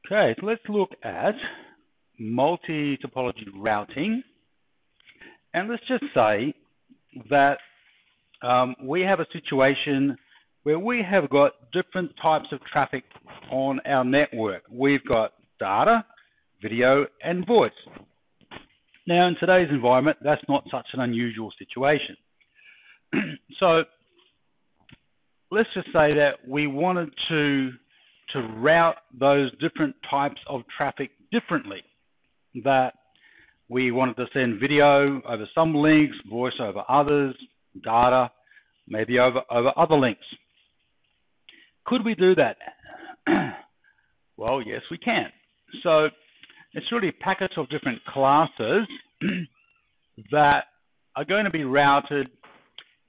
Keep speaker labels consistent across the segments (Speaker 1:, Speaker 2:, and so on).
Speaker 1: Okay, so let's look at multi-topology routing. And let's just say that we have a situation where we have got different types of traffic on our network. We've got data, video, and voice. Now, in today's environment, that's not such an unusual situation. So let's just say that we wanted to route those different types of traffic differently, that we wanted to send video over some links, voice over others, data maybe over other links. Could we do that? Well, yes, we can. So it's really packets of different classes that are going to be routed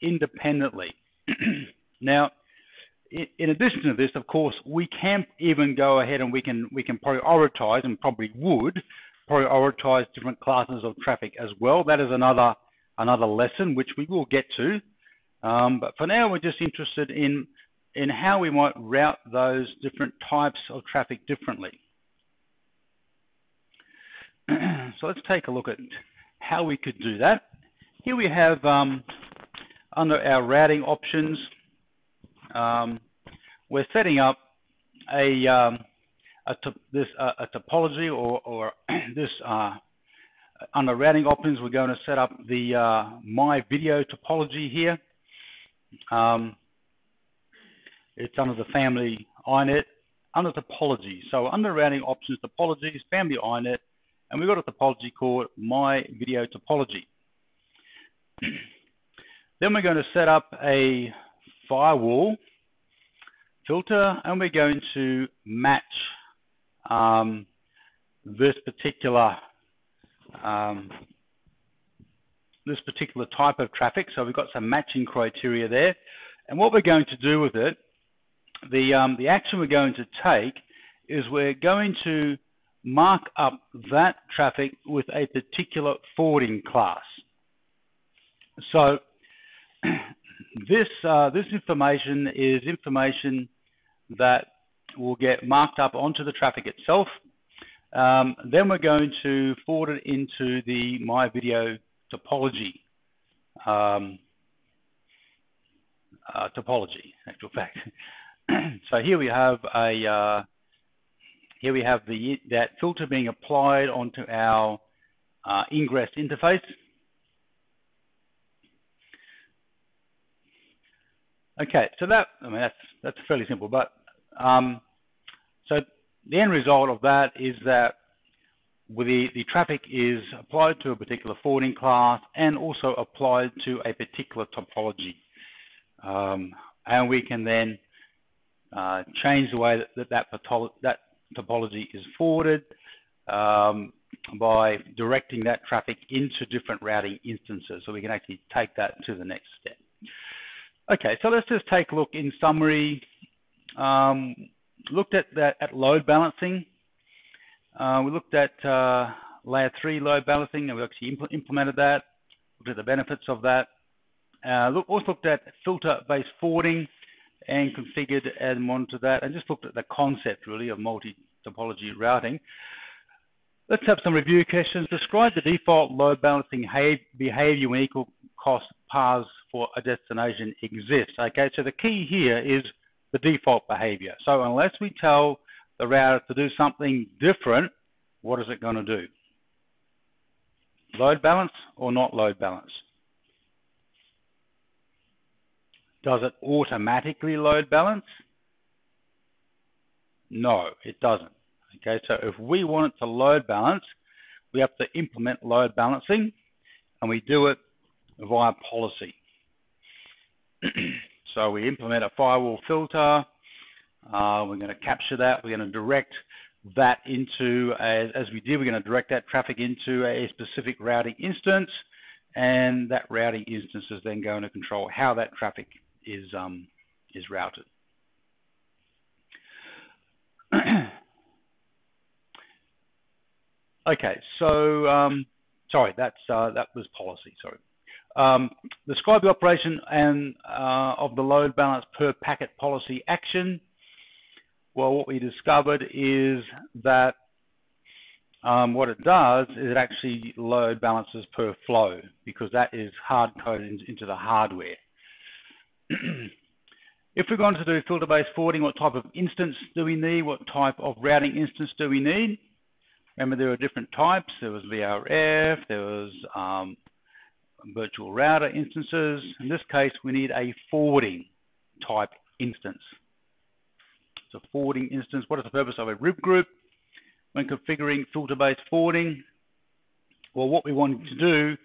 Speaker 1: independently. Now, in addition to this, of course, we can even go ahead and we can prioritize, and probably would prioritize, different classes of traffic as well. That is another lesson which we will get to. But for now, we're just interested in how we might route those different types of traffic differently. So let's take a look at how we could do that. Here we have, under our routing options, we're setting up a topology, or this under routing options, we're going to set up the my video topology here. It's under the family INET, under topology. So under routing options, topologies, family INET, and we've got a topology called my video topology. Then we're going to set up a firewall filter, and we're going to match this particular type of traffic. So we've got some matching criteria there, and what we're going to do with it, the action we're going to take is we're going to mark up that traffic with a particular forwarding class. So this information is information that will get marked up onto the traffic itself. Then we're going to forward it into the my video topology topology, in actual fact. So here we have that filter being applied onto our ingress interface. Okay, so that's fairly simple, but so the end result of that is that the traffic is applied to a particular forwarding class and also applied to a particular topology, and we can then change the way that topology is forwarded by directing that traffic into different routing instances, so we can actually take that to the next step. Okay, so let's just take a look in summary. Looked at load balancing. We looked at layer 3 load balancing, and we actually implemented that. Looked at the benefits of that. Also looked at filter-based forwarding and configured and monitored that, and just looked at the concept really of multi-topology routing. Let's have some review questions. Describe the default load balancing behavior when equal cost paths for a destination exists. Okay, so the key here is the default behavior. So unless we tell the router to do something different, what is it going to do? Load balance or not load balance? Does it automatically load balance? No, it doesn't. Okay, so if we want it to load balance, we have to implement load balancing, and we do it via policy. So we implement a firewall filter. We're going to capture that. We're going to direct that into, as we did, we're going to direct that traffic into a specific routing instance, and that routing instance is then going to control how that traffic is routed. Okay, so sorry, that was policy. Sorry. Describe the operation and of the load balance per packet policy action. Well, what we discovered is that what it does is it actually load balances per flow, because that is hard-coded into the hardware. If we're going to do filter-based forwarding, what type of instance do we need? What type of routing instance do we need? Remember, there are different types. There was VRF, there was virtual router instances. In this case, we need a forwarding type instance. So forwarding instance, what is the purpose of a RIB group when configuring filter-based forwarding? Well, what we wanted to do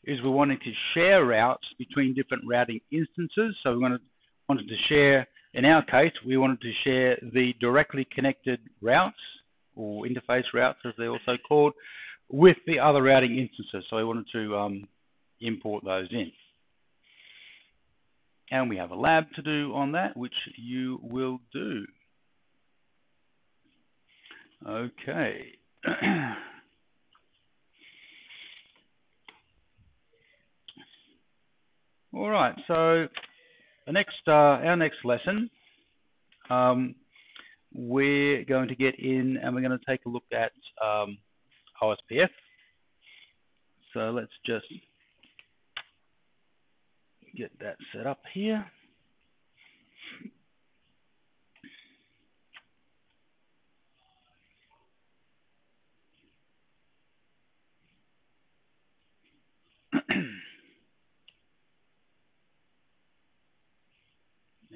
Speaker 1: is we wanted to share routes between different routing instances. So we wanted to share, in our case, we wanted to share the directly connected routes, or interface routes as they're also called, with the other routing instances. So we wanted to import those in. And we have a lab to do on that, which you will do. Okay. All right, so the next, our next lesson, we're going to get in and we're going to take a look at OSPF. So let's just get that set up here.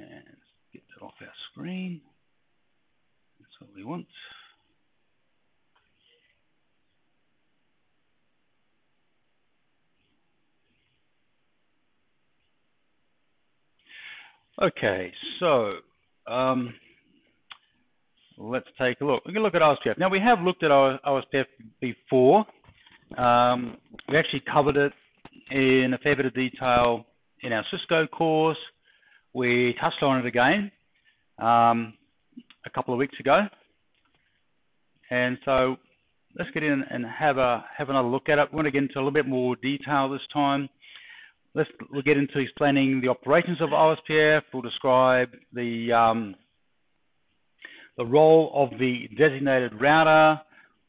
Speaker 1: And let's get that off our screen. That's what we want. Okay, so let's take a look. We can look at OSPF. Now, we have looked at OSPF before. We actually covered it in a fair bit of detail in our Cisco course. We touched on it again a couple of weeks ago. And so let's get in and have another look at it. We want to get into a little bit more detail this time. We'll get into explaining the operations of OSPF. We'll describe the role of the designated router.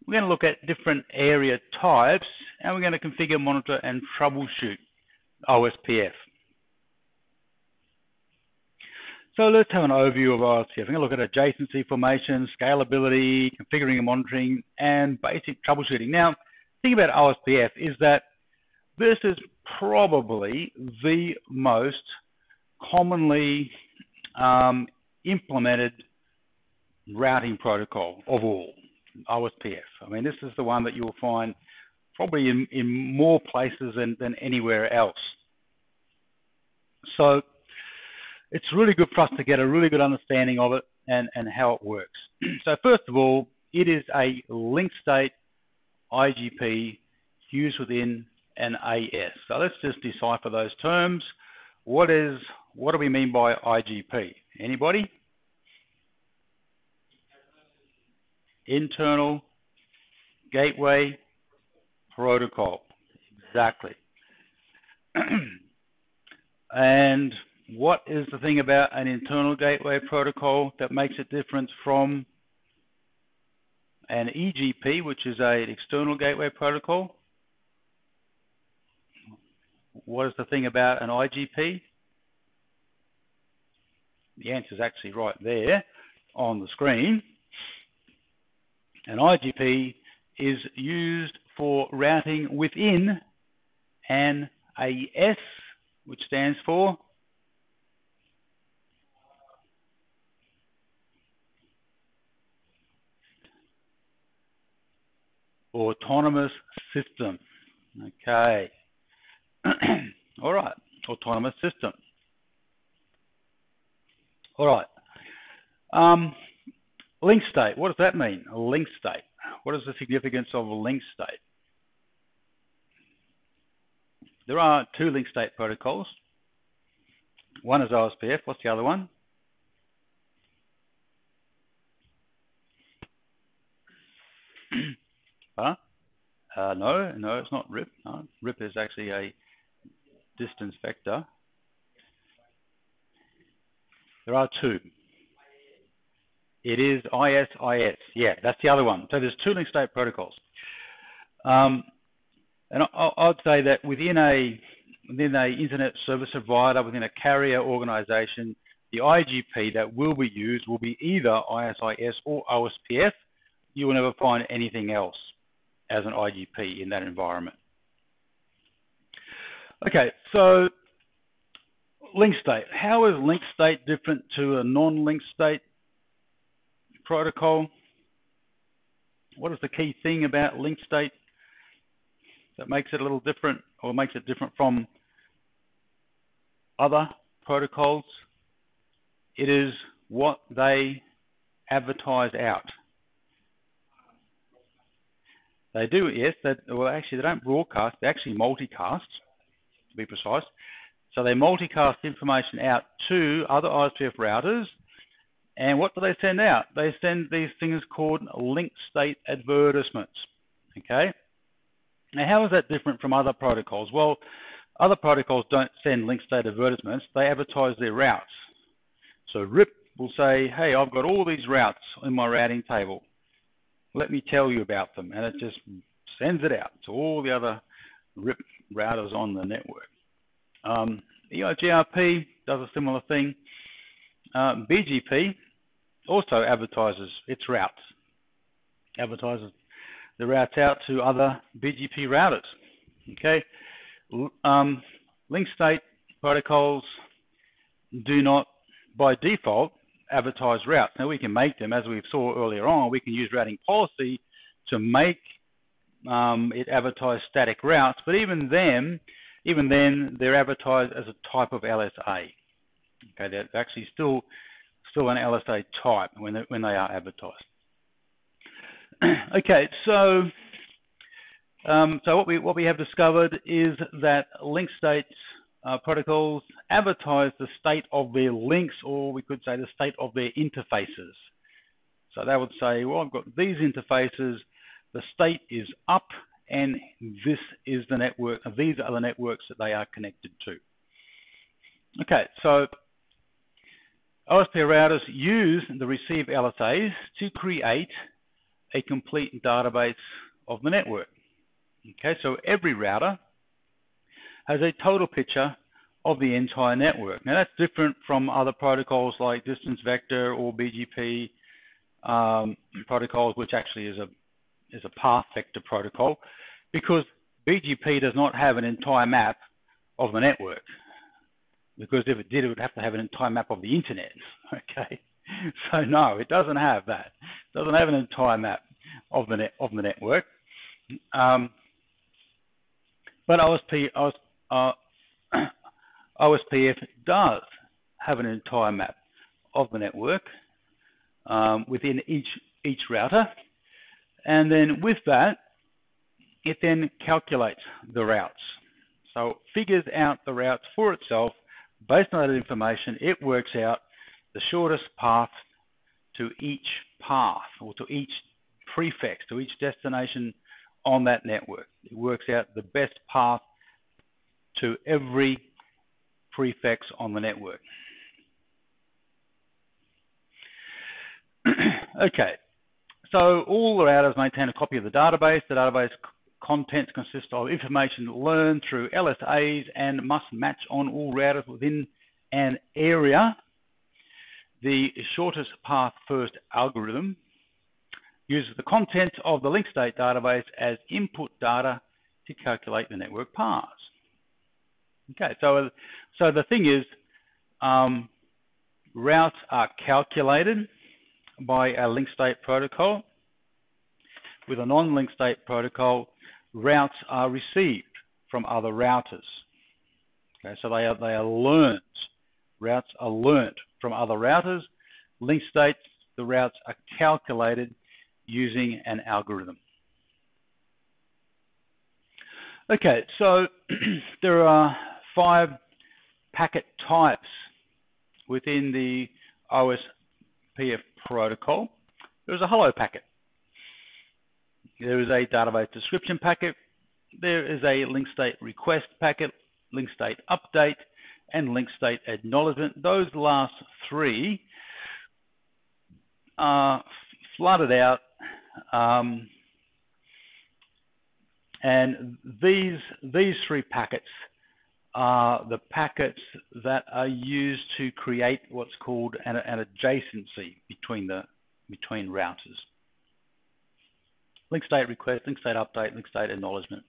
Speaker 1: We're going to look at different area types, and we're going to configure, monitor, and troubleshoot OSPF. So let's have an overview of OSPF. We're going to look at adjacency formation, scalability, configuring and monitoring, and basic troubleshooting. Now, the thing about OSPF is that this is probably the most commonly implemented routing protocol of all, OSPF. I mean, this is the one that you'll find probably in more places than anywhere else. So it's really good for us to get a really good understanding of it and how it works. So first of all, it is a link state IGP used within an AS. So let's just decipher those terms. What do we mean by IGP? Anybody? Internal Gateway Protocol. Exactly. And what is the thing about an internal gateway protocol that makes it different from an EGP, which is an external gateway protocol? What is the thing about an IGP? The answer is actually right there on the screen. An IGP is used for routing within an AS, which stands for autonomous system. Okay. All right, autonomous system. All right. Link state, what does that mean? A link state. What is the significance of a link state? There are two link state protocols. One is OSPF. What's the other one? Huh? No, it's not RIP. No, RIP is actually a distance vector. There are two. It is ACIT. Yeah, that's the other one. So there's two link state protocols. And I'd say that within a internet service provider, within a carrier organization, the IGP that will be used will be either ISIS or OSPF. You will never find anything else as an IGP in that environment. Okay, so link state. How is link state different to a non-link state protocol? What is the key thing about link state that makes it a little different, or makes it different from other protocols? It is what they advertise out. They do, yes. Well, actually, they don't broadcast. They actually multicast, to be precise. So they multicast information out to other ISPF routers. And what do they send out? They send these things called link state advertisements. Okay. Now, how is that different from other protocols? Well, other protocols don't send link state advertisements. They advertise their routes. So RIP will say, hey, I've got all these routes in my routing table. Let me tell you about them. And it just sends it out to all the other RIP routers on the network. EIGRP does a similar thing. BGP also advertises its routes, advertises the routes out to other BGP routers. Okay, link state protocols do not, by default, advertise routes. Now we can make them, as we saw earlier on. We can use routing policy to make it advertise static routes, but even then, they're advertised as a type of LSA. Okay, they're actually still an LSA type when they are advertised. Okay, so what we have discovered is that link state protocols advertise the state of their links, or we could say the state of their interfaces. So they would say, well, I've got these interfaces, the state is up, and this is the network. These are the networks that they are connected to. Okay, so OSPF routers use the received LSAs to create a complete database of the network. Okay, so every router has a total picture of the entire network. Now that's different from other protocols like distance vector or BGP protocols, which actually is a path vector protocol, because BGP does not have an entire map of the network. Because if it did, it would have to have an entire map of the internet. Okay, so no, it doesn't have that. It doesn't have an entire map of the network. But OSPF does have an entire map of the network within each router, and then with that, it then calculates the routes. So it figures out the routes for itself. Based on that information, it works out the shortest path to each path, or to each prefix, to each destination on that network. It works out the best path to every prefix on the network. Okay, so all the routers maintain a copy of the database. The database contents consist of information learned through LSAs and must match on all routers within an area. The shortest path first algorithm uses the contents of the link state database as input data to calculate the network paths. Okay, so the thing is, routes are calculated by a link state protocol. With a non-link state protocol, routes are received from other routers. Okay, so they are learned. Routes are learnt from other routers. Link states, the routes are calculated using an algorithm. Okay, so there are 5 packet types within the OSPF protocol. There's a hello packet. There is a database description packet. There is a link state request packet, link state update, and link state acknowledgement. Those last 3 flooded out, and these three packets are the packets that are used to create what's called an adjacency between routers. Link state request, link state update, link state acknowledgement.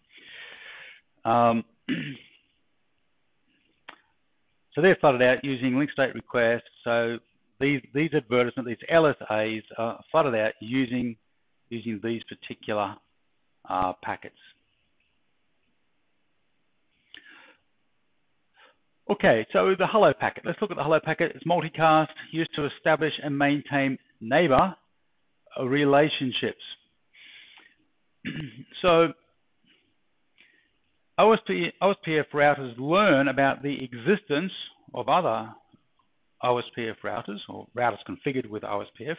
Speaker 1: So they're flooded out using link state request. So these advertisements, these LSAs, are flooded out using these particular packets. Okay, so the hello packet. Let's look at the hello packet. It's multicast, used to establish and maintain neighbor relationships. So OSPF routers learn about the existence of other OSPF routers or routers configured with OSPF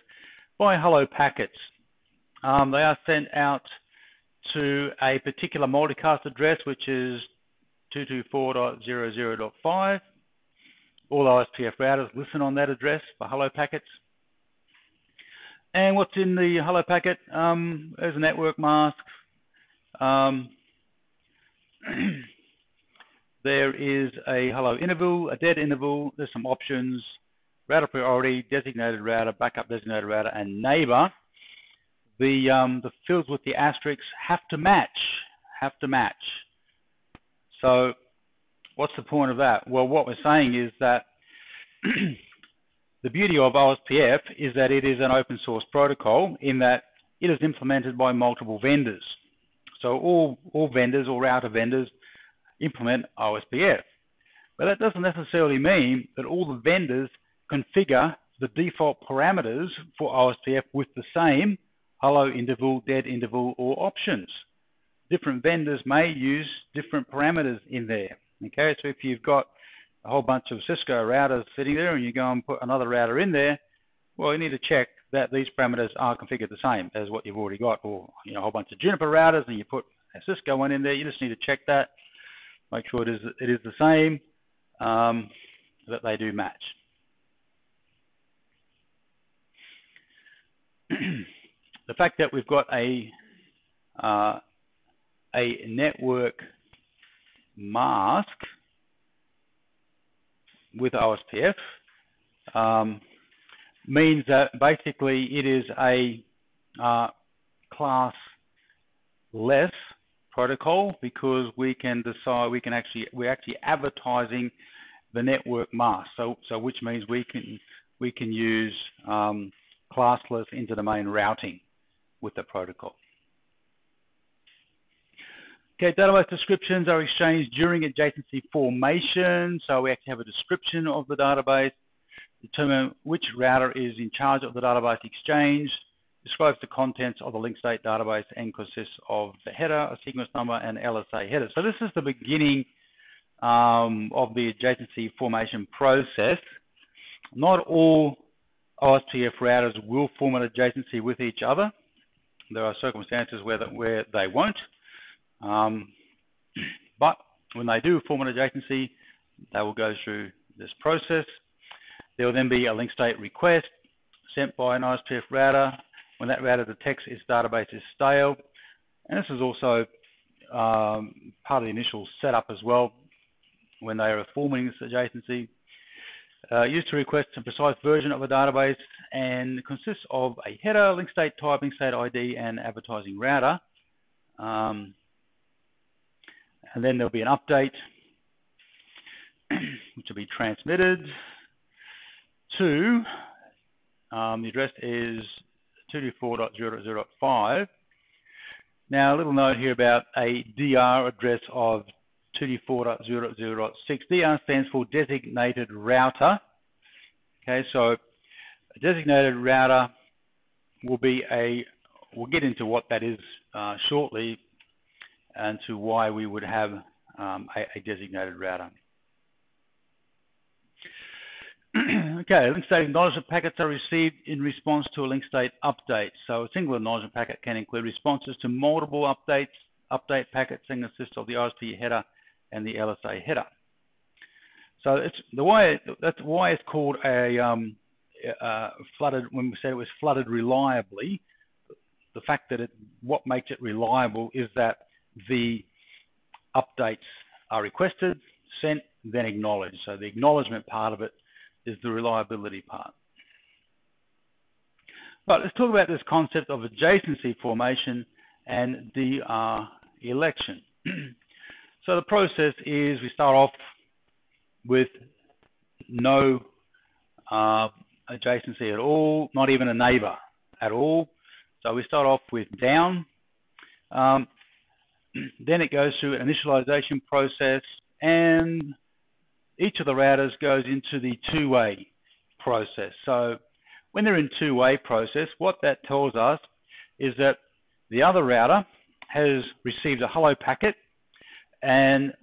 Speaker 1: by hello packets. They are sent out to a particular multicast address, which is 224.00.5. All OSPF routers listen on that address for hello packets. And what's in the hello packet? There's a network mask. There is a hello interval, a dead interval. There's some options: router priority, designated router, backup designated router, and neighbor. The fields with the asterisks have to match. So what's the point of that? Well, what we're saying is that the beauty of OSPF is that it is an open source protocol in that it is implemented by multiple vendors. So all vendors, all router vendors implement OSPF. But that doesn't necessarily mean that all the vendors configure the default parameters for OSPF with the same hello interval, dead interval, or options. Different vendors may use different parameters in there. Okay, so if you've got a whole bunch of Cisco routers sitting there and you go and put another router in there, well, you need to check that these parameters are configured the same as what you've already got, or a whole bunch of Juniper routers and you put a Cisco one in there. You just need to check that, make sure it is the same, that they do match. The fact that we've got a network mask with OSPF means that basically it is a class-less protocol, because we can decide we're actually advertising the network mask. So which means we can use classless inter-domain routing with the protocol. Okay, database descriptions are exchanged during adjacency formation. So we actually have a description of the database, determine which router is in charge of the database exchange, describes the contents of the link state database, and consists of the header, a sequence number, and LSA header. So this is the beginning of the adjacency formation process. Not all OSPF routers will form an adjacency with each other. There are circumstances where they won't. But when they do form an adjacency, they will go through this process. There will then be a link state request sent by an OSPF router when that router detects its database is stale. And this is also part of the initial setup as well when they are forming this adjacency. Used to request a precise version of a database and consists of a header, link state type, link state ID, and advertising router. And then there'll be an update which will be transmitted to, the address is 224.0.0.5. Now, a little note here about a DR address of 224.0.0.6. DR stands for designated router. Okay, so a designated router will be we'll get into what that is shortly, and to why we would have a designated router. Okay, link state acknowledgement packets are received in response to a link state update. So a single acknowledgement packet can include responses to multiple update packets and consist of the OSP header and the LSA header. So that's why it's called a flooded, when we said it was flooded reliably, the fact that what makes it reliable is that the updates are requested, sent, then acknowledged. So the acknowledgement part of it is the reliability part. But let's talk about this concept of adjacency formation and de-election. So the process is we start off with no adjacency at all, not even a neighbor at all. So we start off with down. Then it goes through an initialization process, and each of the routers goes into the two-way process. So when they're in two-way process, what that tells us is that the other router has received a hello packet, and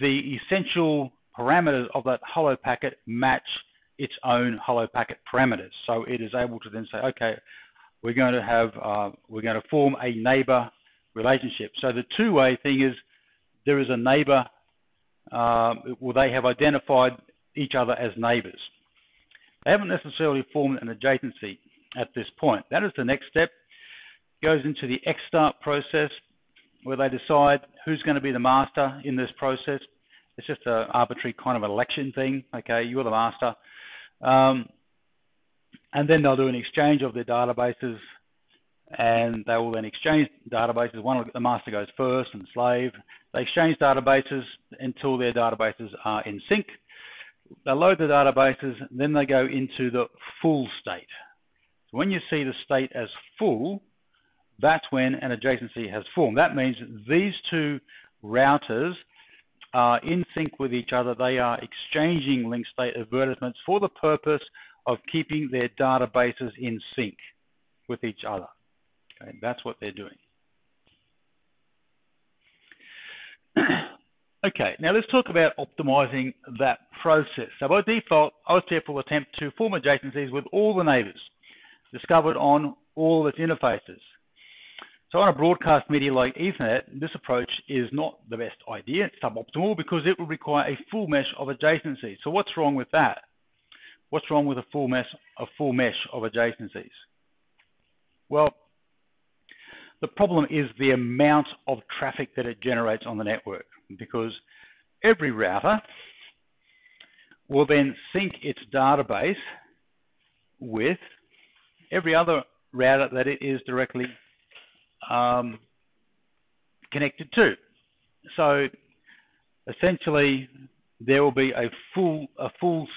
Speaker 1: the essential parameters of that hello packet match its own hello packet parameters. So it is able to then say, okay, we're going to form a neighbor relationship. So the two-way thing is there is a neighbor, well, they have identified each other as neighbors. They haven't necessarily formed an adjacency at this point. That is the next step. It goes into the X-start process, where they decide who's going to be the master in this process. It's just an arbitrary kind of election thing. Okay, you're the master. And then they'll do an exchange of their databases, and they will then exchange databases. The master goes first and slave. They exchange databases until their databases are in sync. They load the databases, then they go into the full state. So when you see the state as full, that's when an adjacency has formed. That means these two routers are in sync with each other. They are exchanging link state advertisements for the purpose of keeping their databases in sync with each other. Okay, that's what they're doing. Okay, now let's talk about optimizing that process. So by default, OSPF will attempt to form adjacencies with all the neighbors discovered on all its interfaces. So on a broadcast media like Ethernet, this approach is not the best idea. It's suboptimal because it will require a full mesh of adjacencies. So what's wrong with that? What's wrong with a full mesh of adjacencies? Well, the problem is the amount of traffic that it generates on the network, because every router will then sync its database with every other router that it is directly connected to. So essentially, there will be a full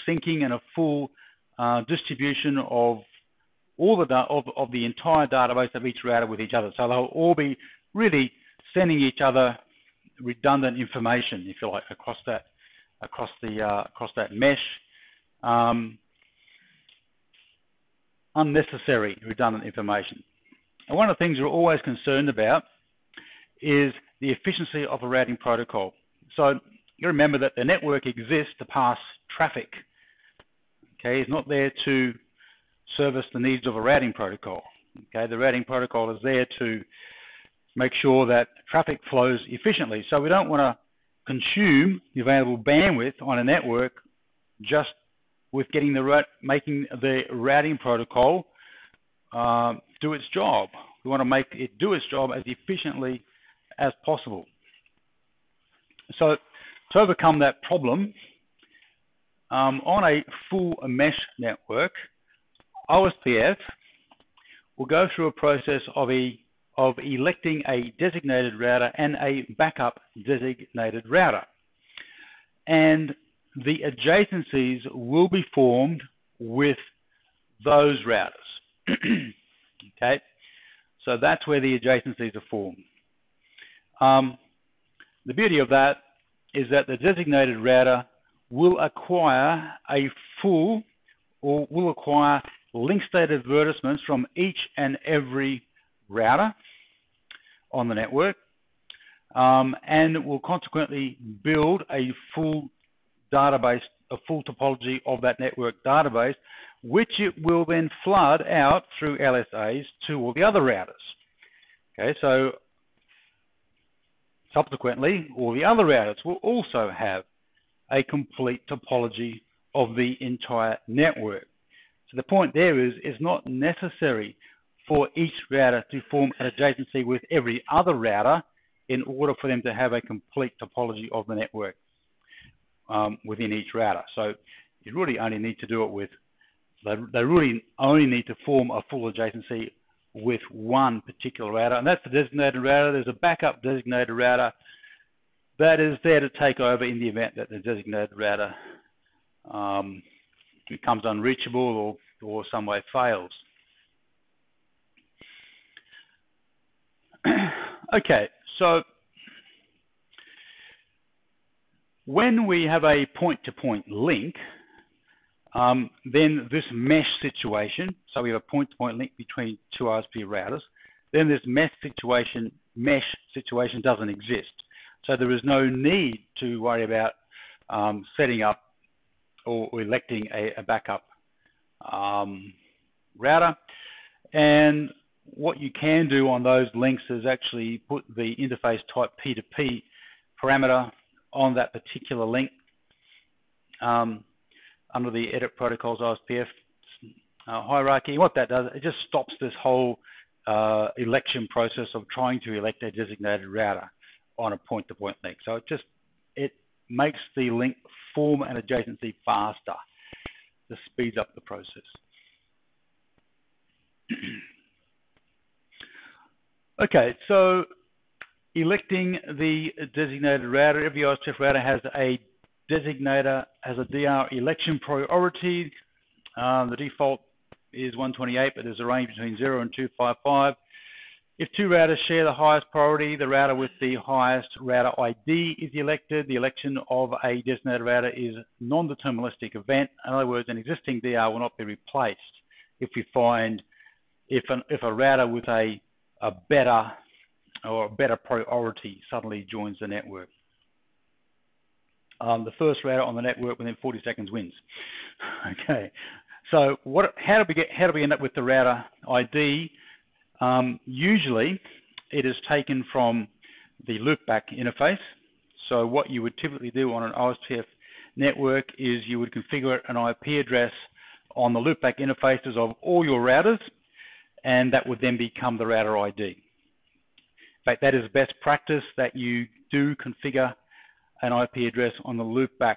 Speaker 1: syncing and a full distribution of all of the entire database of each router with each other. So they'll all be really sending each other redundant information, if you like, across that mesh, unnecessary redundant information. And one of the things we're always concerned about is the efficiency of a routing protocol. So you remember that the network exists to pass traffic. Okay, it's not there to service the needs of a routing protocol. Okay, the routing protocol is there to make sure that traffic flows efficiently. So we don't want to consume the available bandwidth on a network just with making the routing protocol do its job. We want to make it do its job as efficiently as possible. So to overcome that problem, on a full mesh network, OSPF will go through a process of electing a designated router and a backup designated router. And the adjacencies will be formed with those routers. Okay, so that's where the adjacencies are formed. The beauty of that is that the designated router will acquire will acquire link state advertisements from each and every router on the network, and will consequently build a full database, a full topology of that network database, which it will then flood out through LSAs to all the other routers. Okay, so subsequently, all the other routers will also have a complete topology of the entire network. So the point there is it's not necessary for each router to form an adjacency with every other router in order for them to have a complete topology of the network within each router. So you really only need to do it with, they really only need to form a full adjacency with one particular router, and that's the designated router. There's a backup designated router that is there to take over in the event that the designated router becomes unreachable or some way fails. Okay, so when we have a point-to-point link, then this mesh situation, so we have a point-to-point link between two ISP routers, then this mesh situation doesn't exist. So there is no need to worry about setting up or electing a backup router. And what you can do on those links is actually put the interface type P2P parameter on that particular link under the edit protocols OSPF hierarchy. What that does, it just stops this whole election process of trying to elect a designated router on a point-to-point link. So it makes the link form an adjacency faster. This speeds up the process. Okay, so electing the designated router, every OSPF router has a designator, has a DR election priority. The default is 128, but there's a range between 0 and 255. If two routers share the highest priority, the router with the highest router ID is elected. The election of a designated router is a non-deterministic event. In other words, an existing DR will not be replaced if we find if a router with a better priority suddenly joins the network. The first router on the network within 40 seconds wins. Okay, so how do we end up with the router ID? Usually, it is taken from the loopback interface. So what you would typically do on an OSPF network is you would configure an IP address on the loopback interfaces of all your routers, and that would then become the router ID. In fact, that is best practice that you do configure an IP address on the loopback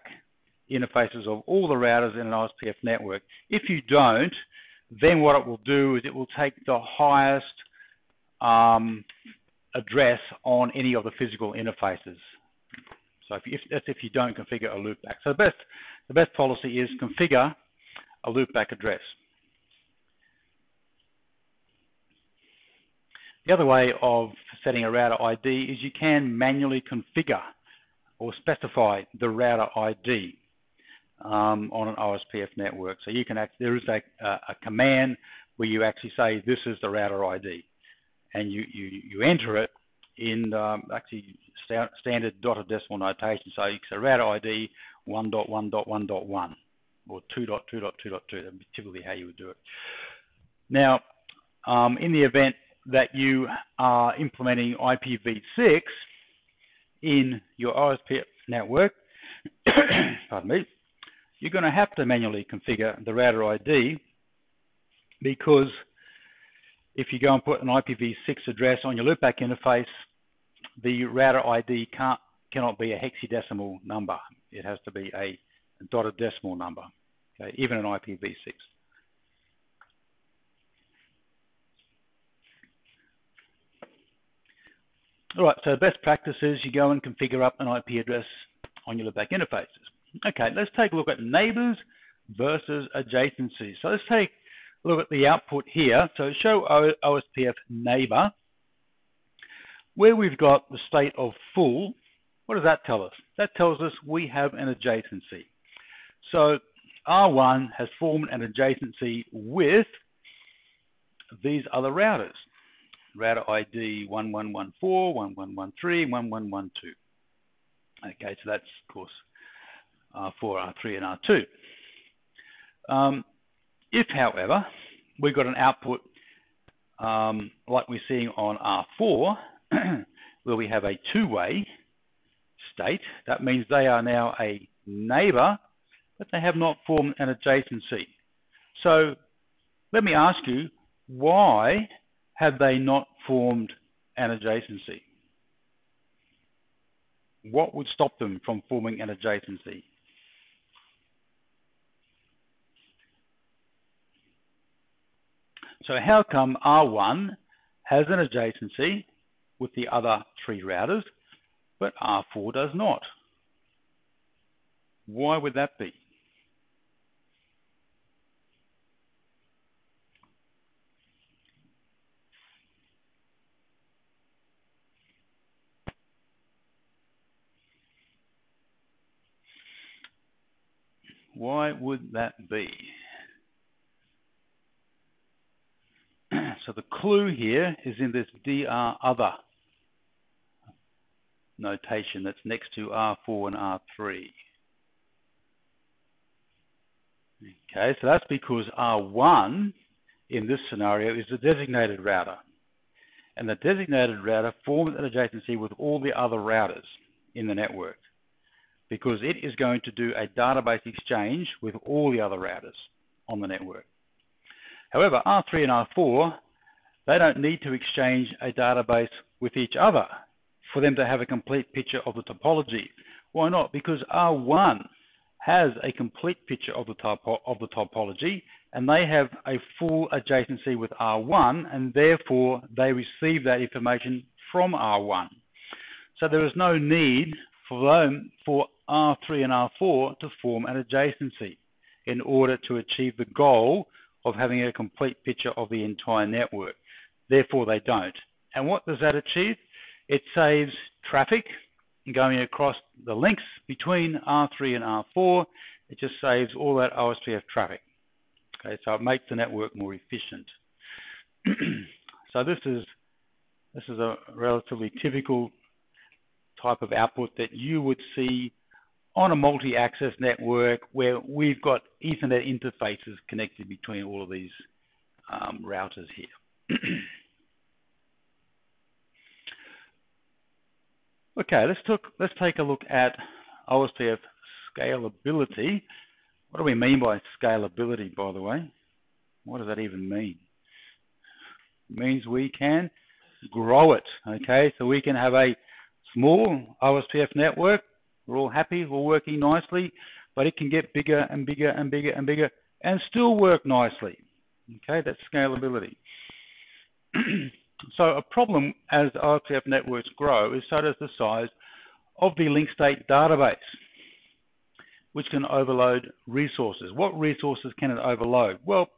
Speaker 1: interfaces of all the routers in an OSPF network. If you don't, then what it will do is it will take the highest address on any of the physical interfaces. So that's if you don't configure a loopback. So the best policy is configure a loopback address. The other way of setting a router ID is you can manually configure or specify the router ID on an OSPF network. So you can there is a command where you actually say this is the router ID, and you enter it in actually standard dotted decimal notation. So you can say router ID 1.1.1.1 or 2.2.2.2. That'd be typically how you would do it. Now, in the event that you are implementing IPv6 in your OSPF network, pardon me, you're going to have to manually configure the router ID, because if you go and put an IPv6 address on your loopback interface, the router ID cannot be a hexadecimal number. It has to be a dotted decimal number, okay, even an IPv6. All right, so best practice is you go and configure up an IP address on your loopback interfaces. Okay, let's take a look at neighbors versus adjacencies. So let's take a look at the output here. So show OSPF neighbor, where we've got the state of full. What does that tell us? That tells us we have an adjacency. So R1 has formed an adjacency with these other routers. Router ID 1114, 1113, 1112. Okay, so that's, of course, R4, R3, and R2. If, however, we've got an output like we're seeing on R4, where we have a two-way state, that means they are now a neighbor, but they have not formed an adjacency. So let me ask you, why have they not formed an adjacency? What would stop them from forming an adjacency? So how come R1 has an adjacency with the other 3 routers, but R4 does not? Why would that be? Why would that be? So the clue here is in this DR other notation that's next to R4 and R3. Okay, so that's because R1 in this scenario is the designated router. And the designated router forms an adjacency with all the other routers in the network because it is going to do a database exchange with all the other routers on the network. However, R3 and R4, they don't need to exchange a database with each other for them to have a complete picture of the topology. Why not? Because R1 has a complete picture of the topology, and they have a full adjacency with R1, and therefore they receive that information from R1. So there is no need for R3 and R4 to form an adjacency in order to achieve the goal of having a complete picture of the entire network. Therefore, they don't. And what does that achieve? It saves traffic going across the links between R3 and R4. It just saves all that OSPF traffic. Okay, so it makes the network more efficient. So this is a relatively typical type of output that you would see on a multi-access network where we've got Ethernet interfaces connected between all of these routers here. Okay, let's take a look at OSPF scalability. What do we mean by scalability, by the way? What does that even mean? It means we can grow it, okay? So we can have a small OSPF network. We're all happy, we're working nicely, but it can get bigger and bigger and bigger and bigger and still work nicely. Okay, that's scalability. So a problem as OSPF networks grow is so does the size of the link state database, which can overload resources. What resources can it overload? Well,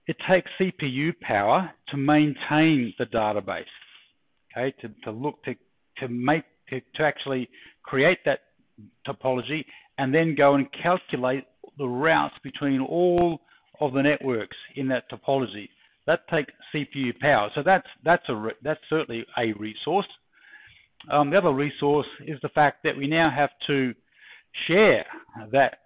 Speaker 1: it takes CPU power to maintain the database, okay, to actually create that topology and then go and calculate the routes between all of the networks in that topology. That takes CPU power. So that's certainly a resource. The other resource is the fact that we now have to share that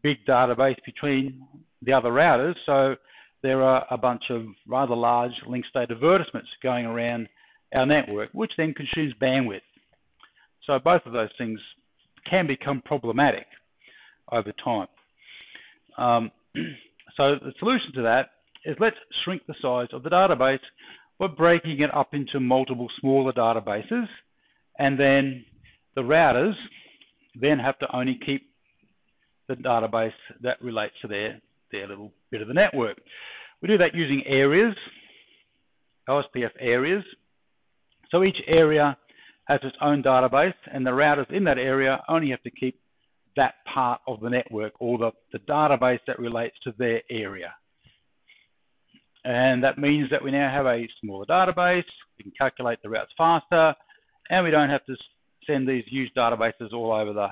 Speaker 1: big database between the other routers. So there are a bunch of rather large link state advertisements going around our network, which then consumes bandwidth. So both of those things can become problematic over time. So the solution to that is let's shrink the size of the database by breaking it up into multiple smaller databases, and then the routers then have to only keep the database that relates to their little bit of the network. We do that using areas, OSPF areas. So each area has its own database, and the routers in that area only have to keep that part of the network, or the database that relates to their area. And that means that we now have a smaller database, we can calculate the routes faster, and we don't have to send these huge databases all over the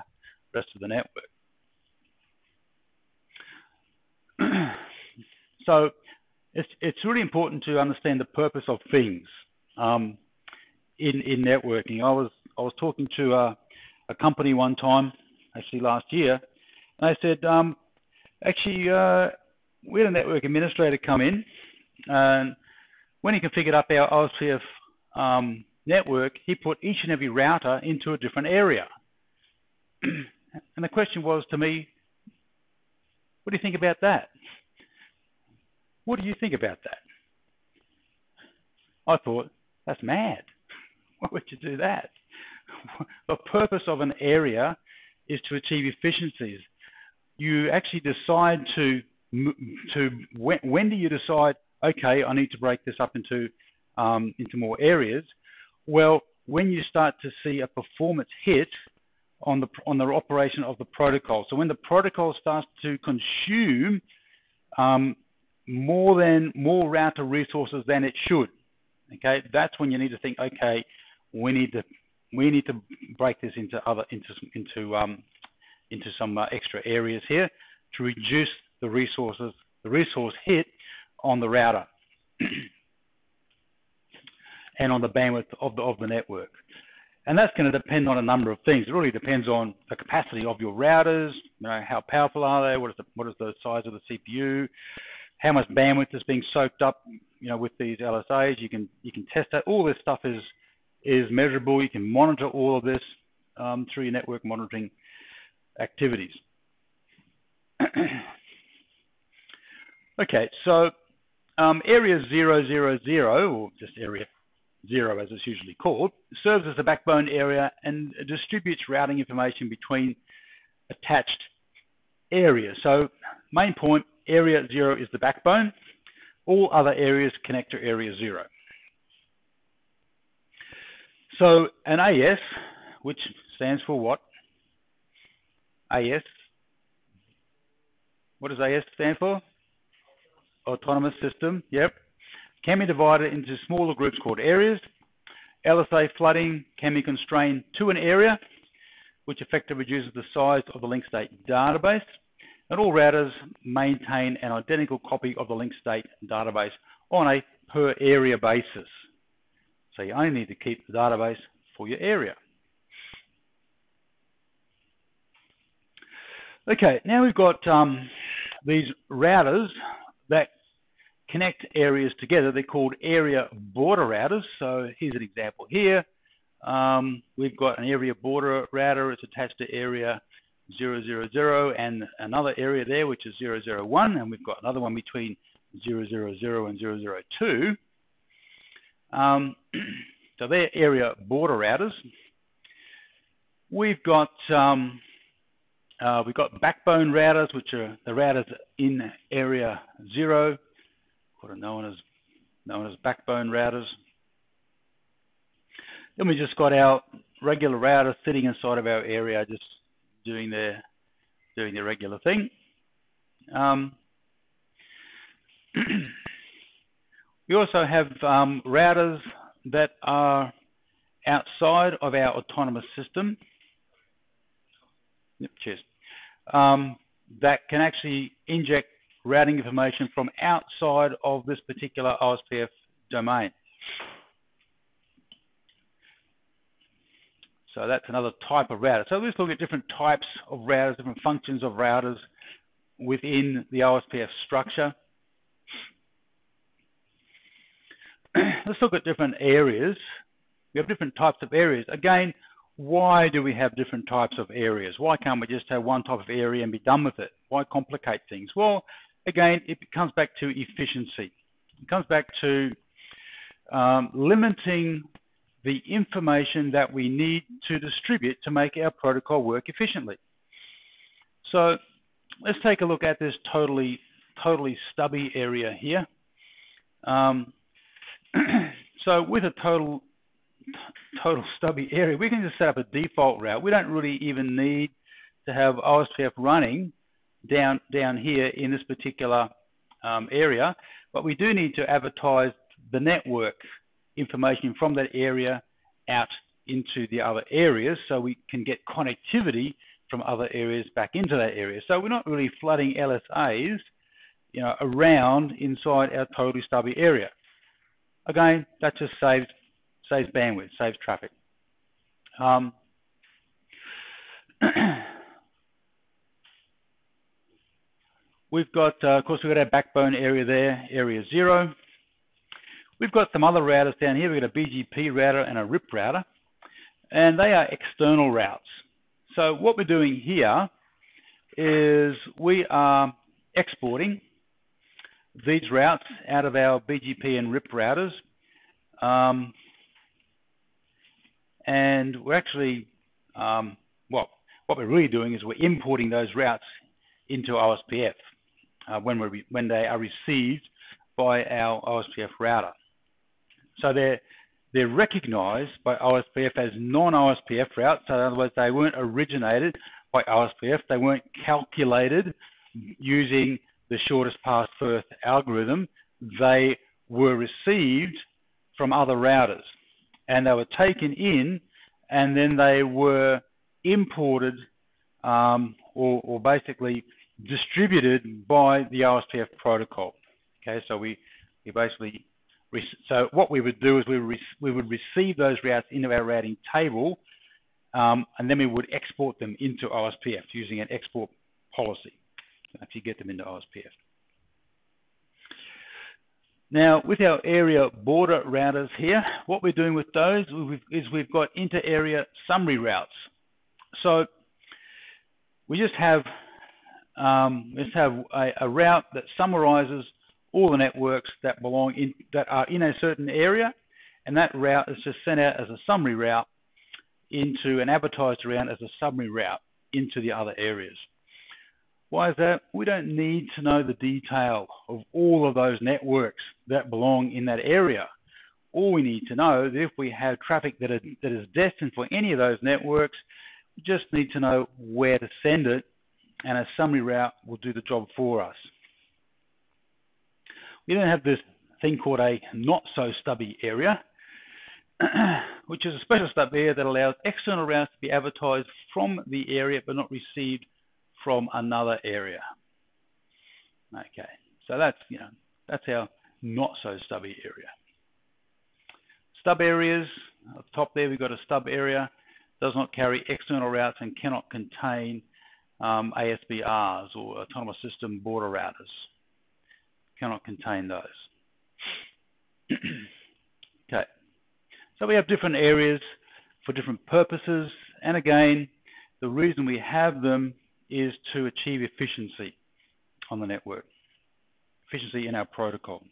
Speaker 1: rest of the network. So it's really important to understand the purpose of things in networking. I was talking to a company one time, actually last year, and I said, we had a network administrator come in, and when he configured up our OSPF network, he put each and every router into a different area. And the question was to me, what do you think about that? What do you think about that? I thought, that's mad. Why would you do that? The purpose of an area is to achieve efficiencies. You actually decide when do you decide, okay, I need to break this up into more areas? Well, when you start to see a performance hit on the operation of the protocol. So when the protocol starts to consume more router resources than it should, okay, that's when you need to think, okay, we need to break this into some extra areas here to reduce the resource hit on the router and on the bandwidth of the network. And that's going to depend on a number of things. It really depends on the capacity of your routers, how powerful are they, what is the size of the CPU, how much bandwidth is being soaked up, with these LSAs. You can test that. All this stuff is measurable. You can monitor all of this through your network monitoring activities. Okay, so area 000, or just area 0 as it's usually called, serves as a backbone area and distributes routing information between attached areas. So main point, area 0 is the backbone. All other areas connect to area 0. So an AS, which stands for what? AS. What does AS stand for? Autonomous system, yep. Can be divided into smaller groups called areas. LSA flooding can be constrained to an area, which effectively reduces the size of the link state database. And all routers maintain an identical copy of the link state database on a per area basis. So you only need to keep the database for your area. Okay, now we've got these routers that connect areas together. They're called area border routers. So here's an example here. We've got an area border router. It's attached to area 000 and another area there, which is 001, and we've got another one between 000 and 002. So they're area border routers. We've got backbone routers, which are the routers in area 0, what are known as backbone routers. Then we just got our regular routers sitting inside of our area, just doing their regular thing. We also have routers that are outside of our autonomous system. Yep, cheers. That can actually inject routing information from outside of this particular OSPF domain. So that's another type of router. So let's look at different types of routers, different functions of routers within the OSPF structure. Let's look at different areas. We have different types of areas. Again, why do we have different types of areas? Why can't we just have one type of area and be done with it? Why complicate things? Well, again, it comes back to efficiency. It comes back to limiting the information that we need to distribute to make our protocol work efficiently. So let's take a look at this totally stubby area here. So with a total stubby area, we can just set up a default route. We don't really even need to have OSPF running down here in this particular area, but we do need to advertise the network information from that area out into the other areas so we can get connectivity from other areas back into that area. So we're not really flooding LSAs, around inside our totally stubby area. Again, that just saves bandwidth, saves traffic. We've got, of course, we've got our backbone area there, area 0. We've got some other routers down here. We've got a BGP router and a RIP router, and they are external routes. So what we're doing here is we are exporting these routes out of our BGP and RIP routers, and we're actually, what we're really doing is we're importing those routes into OSPF when they are received by our OSPF router. So they're recognised by OSPF as non-OSPF routes. So in other words, they weren't originated by OSPF. They weren't calculated using the shortest path first algorithm. They were received from other routers, and they were taken in, and then they were imported or basically distributed by the OSPF protocol. Okay, so we basically, so what we would do is we would receive those routes into our routing table, and then we would export them into OSPF using an export policy if you get them into OSPF. Now, with our area border routers here, what we're doing with those is we've got inter-area summary routes. So we just have a route that summarizes all the networks that are in a certain area, and that route is just sent out as a summary route into an advertised route as a summary route into the other areas. Why is that? We don't need to know the detail of all of those networks that belong in that area. All we need to know is if we have traffic that is destined for any of those networks, we just need to know where to send it, and a summary route will do the job for us. We then have this thing called a not-so-stubby area, which is a special stub area that allows external routes to be advertised from the area but not received from another area. Okay, so that's our not-so-stubby area. Stub areas, at the top there we've got a stub area, does not carry external routes and cannot contain ASBRs or autonomous system border routers. Cannot contain those. Okay, so we have different areas for different purposes, and again, the reason we have them is to achieve efficiency on the network, efficiency in our protocol.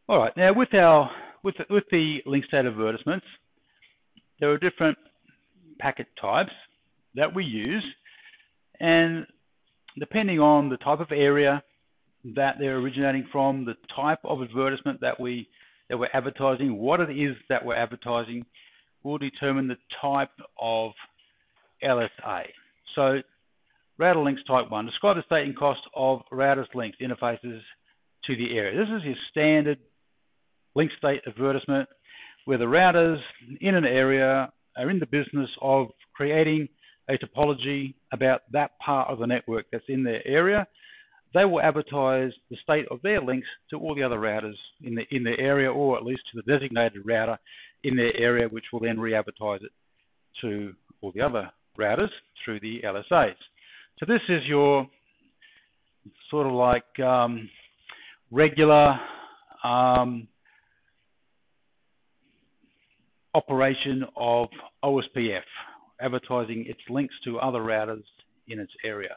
Speaker 1: All right, now with the link state advertisements, there are different packet types that we use, and depending on the type of area that they're originating from, the type of advertisement that we're advertising, what it is that we're advertising, will determine the type of LSA. So, router links type 1, describe the state and cost of routers links interfaces to the area. This is your standard link state advertisement where the routers in an area are in the business of creating a topology about that part of the network that's in their area. They will advertise the state of their links to all the other routers in the area, or at least to the designated router in their area, which will then re-advertise it to all the other routers through the LSAs. So this is your sort of like regular operation of OSPF, advertising its links to other routers in its area.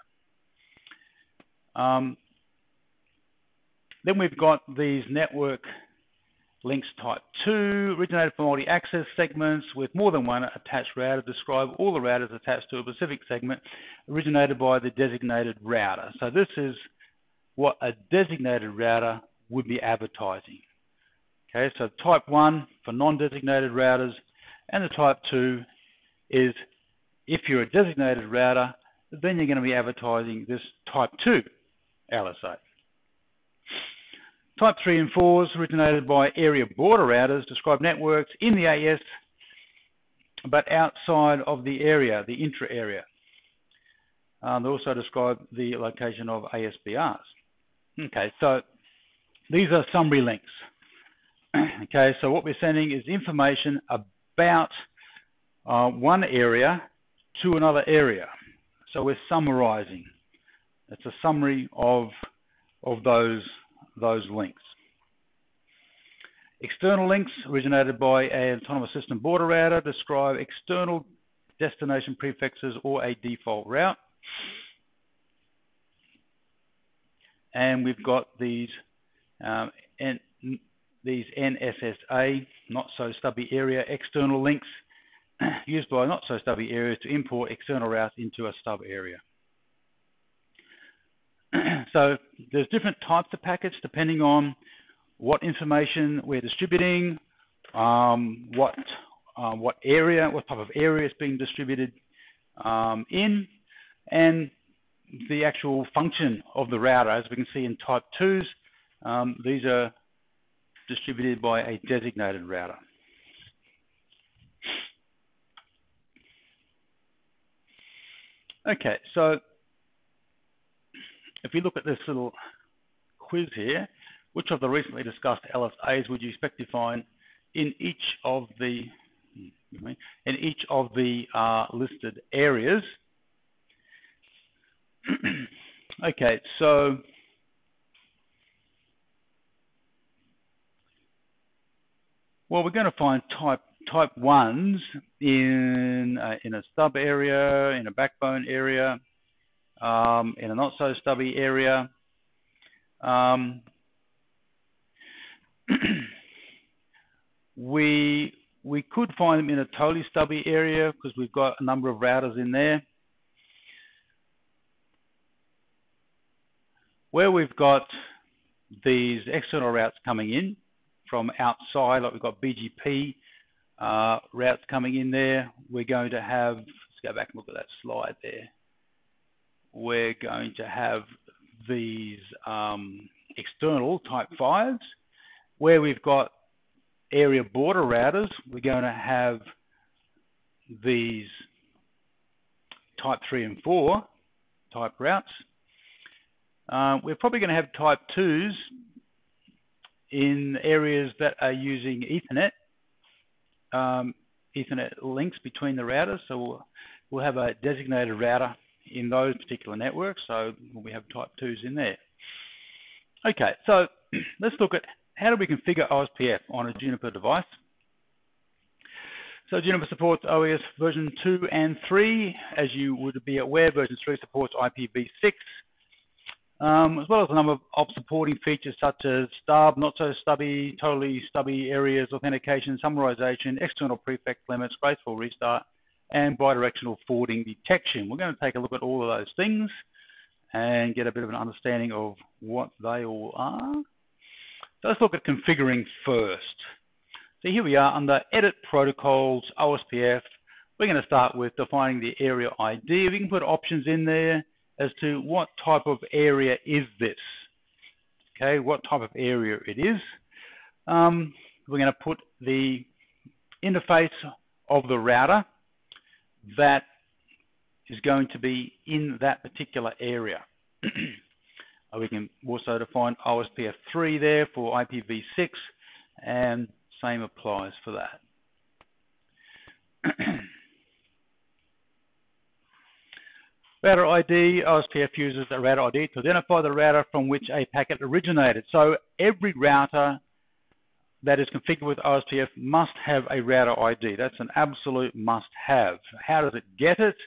Speaker 1: Then we've got these network links type 2, originated from multi-access segments with more than one attached router, describe all the routers attached to a specific segment originated by the designated router. So this is what a designated router would be advertising. Okay, so type 1 for non-designated routers, and the type 2 is if you're a designated router, then you're going to be advertising this type 2 LSA. Type 3 and 4s originated by area border routers describe networks in the AS but outside of the area, the intra-area. They also describe the location of ASBRs. Okay, so these are summary links. Okay, so what we're sending is information about one area to another area. So we're summarizing. It's a summary of those links. External links originated by an autonomous system border router describe external destination prefixes or a default route. and we've got these these NSSA, not so stubby area external links, used by not so stubby areas to import external routes into a stub area. So there's different types of packets depending on what information we're distributing, what type of area it's being distributed in, and the actual function of the router. As we can see in type 2s, these are distributed by a designated router. Okay, so if you look at this little quiz here, which of the recently discussed LSAs would you expect to find in each of the listed areas? Okay, so well, we're going to find type 1s in a stub area, in a backbone area, in a not so stubby area. We could find them in a totally stubby area because we've got a number of routers in there. Where we've got these external routes coming in from outside, like we've got BGP routes coming in there, we're going to have, let's go back and look at that slide there. We're going to have these external type 5s. Where we've got area border routers, we're going to have these type 3 and 4 type routes. We're probably going to have type 2s in areas that are using Ethernet, Ethernet links between the routers. So we'll have a designated router in those particular networks. So we have type 2s in there. Okay, so let's look at how do we configure OSPF on a Juniper device. So Juniper supports OES version 2 and 3. As you would be aware, version 3 supports IPv6, as well as a number of supporting features such as stub, not so stubby, totally stubby areas, authentication, summarization, external prefix limits, graceful restart, and bidirectional forwarding detection. We're going to take a look at all of those things and get a bit of an understanding of what they all are. So let's look at configuring first. So here we are under Edit Protocols, OSPF. We're going to start with defining the area ID. We can put options in there as to what type of area is this. Okay, what type of area it is. We're going to put the interface of the router that is going to be in that particular area. We can also define OSPF 3 there for IPv6, and same applies for that. Router ID, OSPF uses a router ID to identify the router from which a packet originated. So every router that is configured with OSPF must have a router ID. That's an absolute must-have. How does it get it?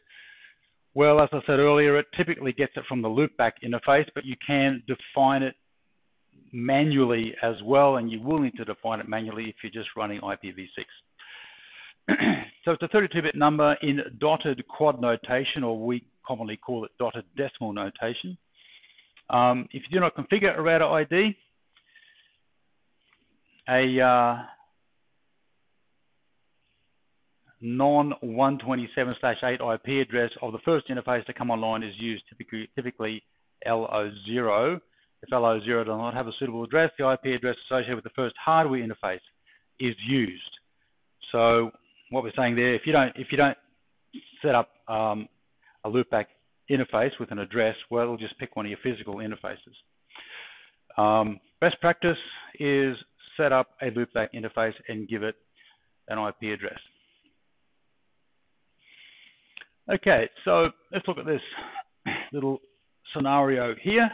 Speaker 1: Well, as I said earlier, it typically gets it from the loopback interface, but you can define it manually as well, and you will need to define it manually if you're just running IPv6. So it's a 32-bit number in dotted quad notation, or we commonly call it dotted decimal notation. If you do not configure a router ID, a non-127/8 IP address of the first interface to come online is used, typically LO0. If LO0 does not have a suitable address, the IP address associated with the first hardware interface is used. So what we're saying there, if you don't set up a loopback interface with an address, well, it'll just pick one of your physical interfaces. Best practice is set up a loopback interface and give it an IP address. Okay, so let's look at this little scenario here.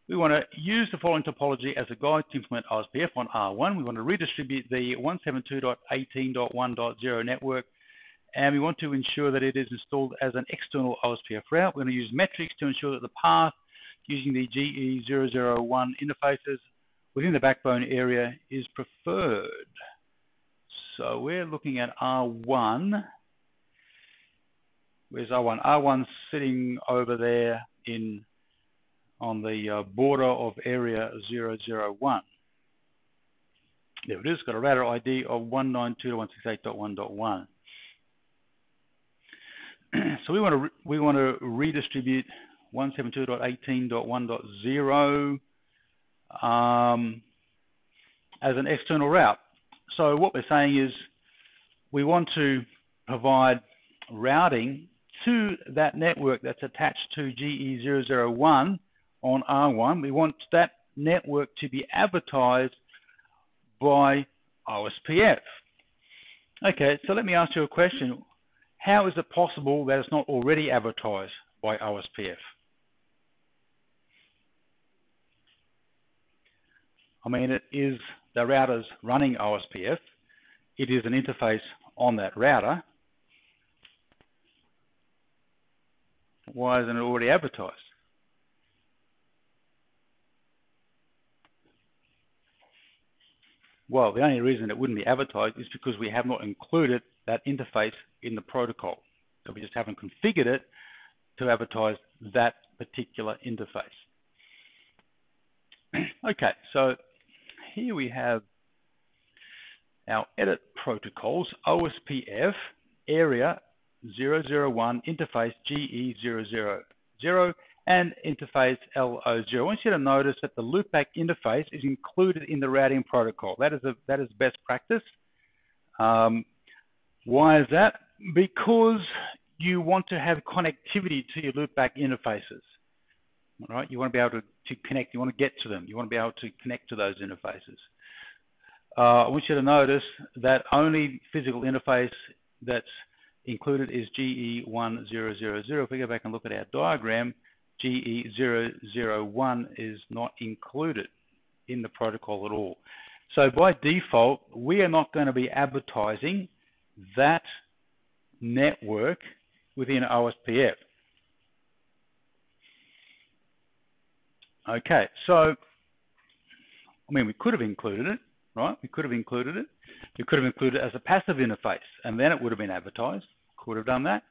Speaker 1: We want to use the following topology as a guide to implement OSPF on R1. We want to redistribute the 172.18.1.0 network, and we want to ensure that it is installed as an external OSPF route. We're going to use metrics to ensure that the path using the GE001 interfaces within the backbone area is preferred. So we're looking at R1. Where's R1? R1's sitting over there on the border of area 001. There it is, got a router ID of 192.168.1.1. So we want to redistribute 172.18.1.0 as an external route. So what we're saying is we want to provide routing to that network that's attached to GE001 on R1. We want that network to be advertised by OSPF. Okay, so let me ask you a question. How is it possible that it's not already advertised by OSPF? I mean, it is the router's running OSPF. It is an interface on that router. Why isn't it already advertised? Well, the only reason it wouldn't be advertised is because we have not included that interface in the protocol. So we just haven't configured it to advertise that particular interface. Okay, so here we have our edit protocols, OSPF, area 001, interface GE000, and interface LO0. I want you to notice that the loopback interface is included in the routing protocol. That is best practice. Why is that? Because you want to have connectivity to your loopback interfaces. All right? You want to be able to connect. You want to get to them. You want to be able to connect to those interfaces. I want you to notice that only physical interface that's included is GE1000. If we go back and look at our diagram, GE001 is not included in the protocol at all. So by default, we are not going to be advertising that network within OSPF. Okay, so, I mean, we could have included it, right? We could have included it. We could have included it as a passive interface, and then it would have been advertised. Could have done that,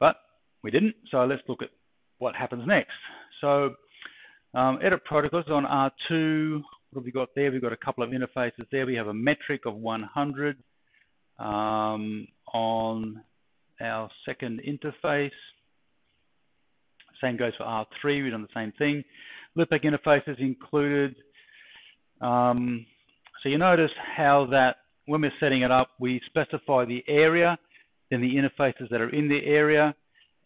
Speaker 1: but we didn't. So let's look at what happens next. So edit protocols on R2. What have we got there? We've got a couple of interfaces there. We have a metric of 100 on our second interface. Same goes for R3. We've done the same thing. Loopback interfaces included. So you notice how that when we're setting it up, we specify the area, then the interfaces that are in the area,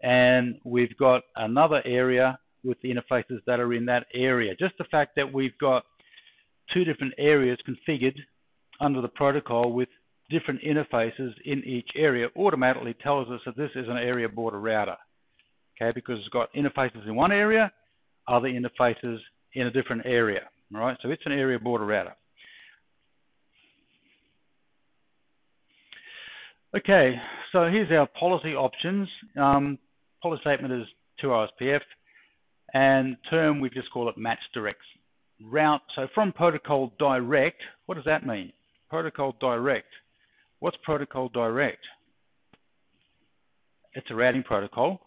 Speaker 1: and we've got another area with the interfaces that are in that area. Just the fact that we've got two different areas configured under the protocol with different interfaces in each area automatically tells us that this is an area border router. Okay, because it's got interfaces in one area, other interfaces in a different area. All right, so it's an area border router. Okay, so here's our policy options. Policy statement is to OSPF, and term we just call it match direct route. So from protocol direct, what does that mean? Protocol direct. What's protocol direct? It's a routing protocol.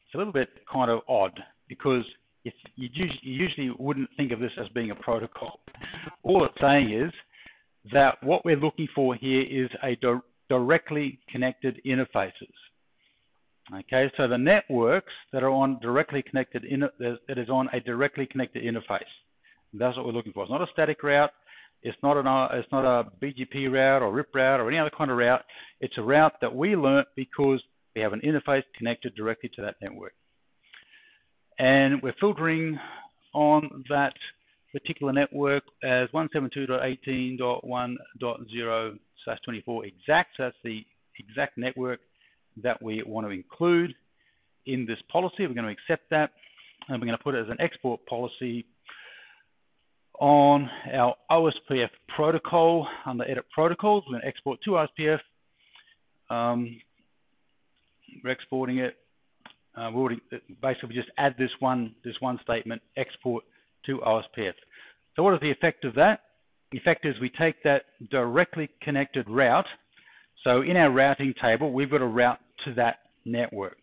Speaker 1: It's a little bit kind of odd because you usually wouldn't think of this as being a protocol. All it's saying is that what we're looking for here is a directly connected interfaces. Okay, so the networks that are on directly connected, that is on a directly connected interface. That's what we're looking for. It's not a static route. It's not a BGP route or RIP route or any other kind of route. It's a route that we learnt because we have an interface connected directly to that network. And we're filtering on that particular network as 172.18.1.0/24 exact. So that's the exact network that we want to include in this policy. We're going to accept that, and we're going to put it as an export policy on our OSPF protocol under edit protocols. We're going to export to OSPF. We're exporting it. basically just add this one statement, export to OSPF. So what is the effect of that? The effect is we take that directly connected route. So in our routing table, we've got a route to that network.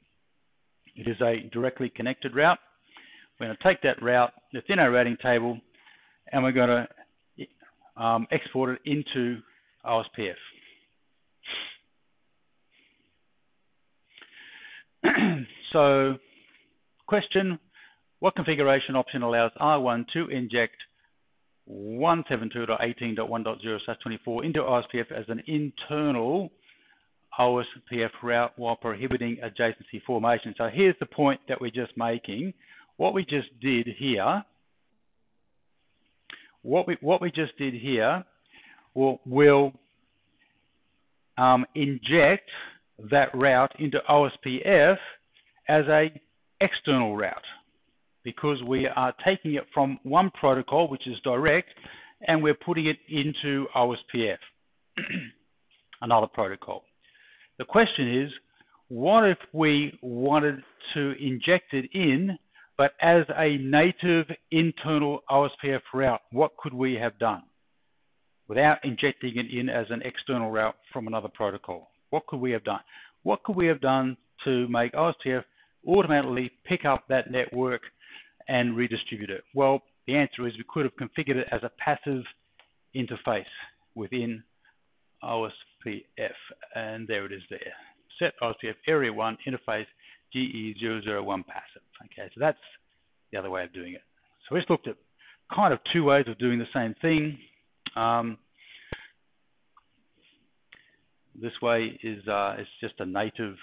Speaker 1: It is a directly connected route. We're going to take that route that's in our routing table, and we're going to export it into OSPF. So, question, what configuration option allows R1 to inject 172.18.1.0/24 into OSPF as an internal OSPF route while prohibiting adjacency formation? So here's the point that we're just making. What we just did here, will inject that route into OSPF as a external route, because we are taking it from one protocol, which is direct, and we're putting it into OSPF, another protocol. The question is, what if we wanted to inject it in, but as a native internal OSPF route? What could we have done without injecting it in as an external route from another protocol? What could we have done? What could we have done to make OSPF automatically pick up that network and redistribute it? Well, the answer is we could have configured it as a passive interface within OSPF, and there it is there. Set OSPF Area 1 interface GE001 passive. Okay, so that's the other way of doing it. So we just looked at kind of two ways of doing the same thing. This way is it's just a native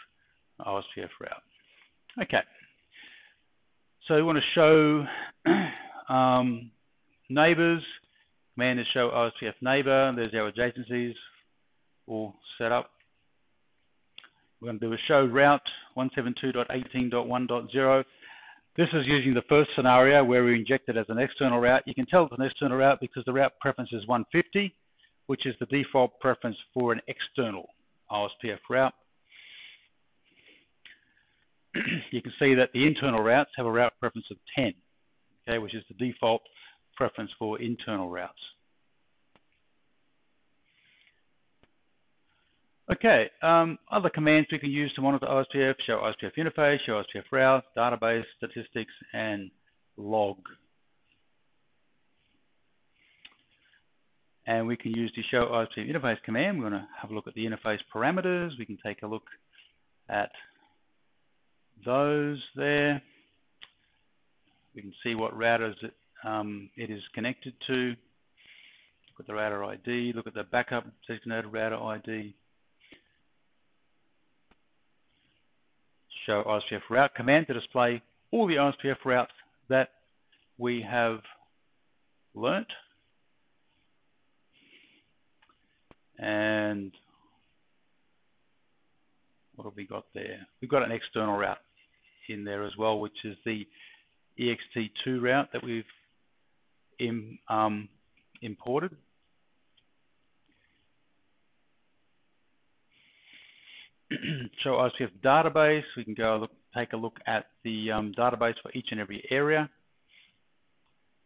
Speaker 1: OSPF route. Okay, so we want to show neighbors. Command is show OSPF neighbor. There's our adjacencies all set up. We're going to do a show route 172.18.1.0. This is using the first scenario where we inject it as an external route. You can tell it's an external route because the route preference is 150, which is the default preference for an external OSPF route. You can see that the internal routes have a route preference of 10, okay, which is the default preference for internal routes. Okay, other commands we can use to monitor OSPF: show OSPF interface, show OSPF route, database, statistics, and log. And we can use the show OSPF interface command. We're going to have a look at the interface parameters. We can take a look at those there. We can see what routers it is connected to. Look at the router ID, look at the backup designated router ID. Show OSPF route command to display all the OSPF routes that we have learnt. And what have we got there? We've got an external route in there as well, which is the EXT2 route that we've imported. Show OSPF database. We can go take a look at the database for each and every area.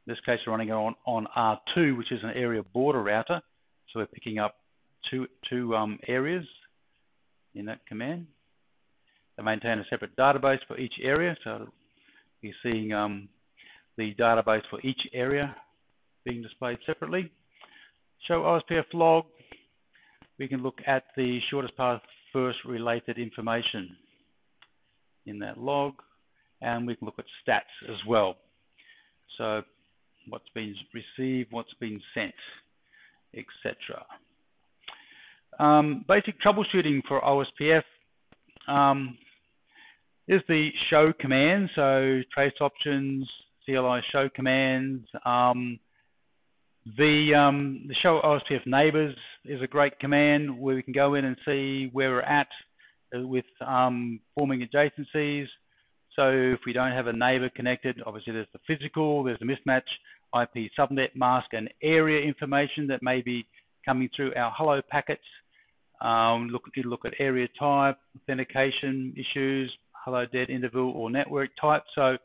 Speaker 1: In this case, we're running on R2, which is an area border router. So we're picking up two areas in that command. They maintain a separate database for each area. So you're seeing the database for each area being displayed separately. Show OSPF log. We can look at the shortest path first related information in that log, and we can look at stats as well. So what's been received, what's been sent, etc. Basic troubleshooting for OSPF is the show command. So trace options, CLI show commands. The show OSPF neighbors is a great command where we can go in and see where we're at with forming adjacencies. So if we don't have a neighbor connected, obviously there's the physical, there's the mismatch, IP subnet mask and area information that may be coming through our hello packets. Look at area type, authentication issues, hello dead interval or network type. So